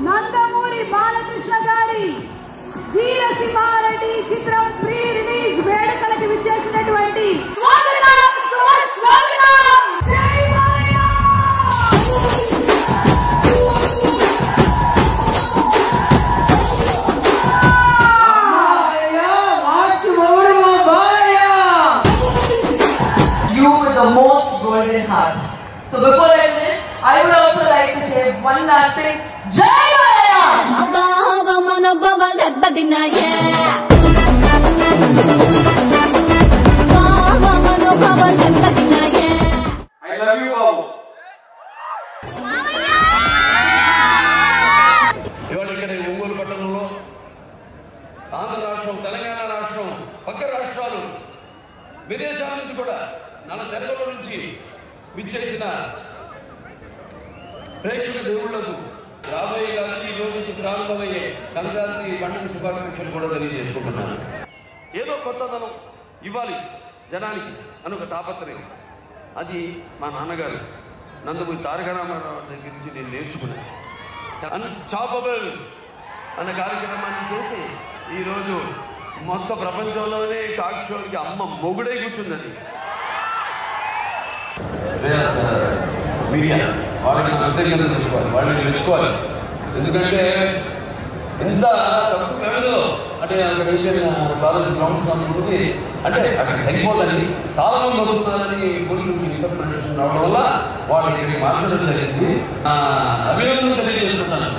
నందమూరి బాలకృష్ణ గారి వీరసింహారెడ్డి చిత్రం pre release వేడుకలకు విచ్చేసినటువంటి the most golden heart. So before I finish, I would also like to say one last thing. Jai Maya! Abba abba manobaba dabbadinaye. Abba manobaba dabbadinaye. I love you all. ఇవాళ ఇక్కడ ఒంగోలు పట్టణంలో ఆంధ్ర రాష్ట్రం, తెలంగాణ రాష్ట్రం, పక్క రాష్ట్రాలు, విదేశాల నుంచి కూడా నల్ల చెరగల నుంచి విచ్చేసిన ప్రేక్షక దేవుళ్లకు రాబోయే గారికి ఈ రోజు నుంచి ప్రారంభమయ్యే సంక్రాంతి పండుగ శుభాకాంక్షలు కూడా తెలియజేసుకుంటున్నాను. ఏదో కొత్తదనం ఇవ్వాలి జనానికి అని ఒక తాపత్రయం. అది మా నాన్నగారు నందమూరి తారక రామారావు దగ్గర నుంచి నేను నేర్చుకున్నాను. అన్స్టాపబుల్ అన్న కార్యక్రమాన్ని చేసి ఈరోజు మొత్తం ప్రపంచంలోనే టాక్ షోకి అమ్మ మొగుడై కూర్చుందని మీడియా వాళ్ళకి కృతజ్ఞతలు తెలుసుకోవాలి, వాళ్ళని మెచ్చుకోవాలి. ఎందుకంటే ఎంత తక్కువ వ్యవధిలో అంటే అక్కడ కాలేజ్ గ్రౌండ్స్ ఉంటుంది అంటే అక్కడ తగ్గిపోతుంది, చాలా మంది వస్తున్నారని పోలీసులు ఇన్ఫర్మేషన్ రావడం వల్ల వాళ్ళకి మార్చడం జరిగింది. అభినందనలు తెలియజేస్తున్నాను.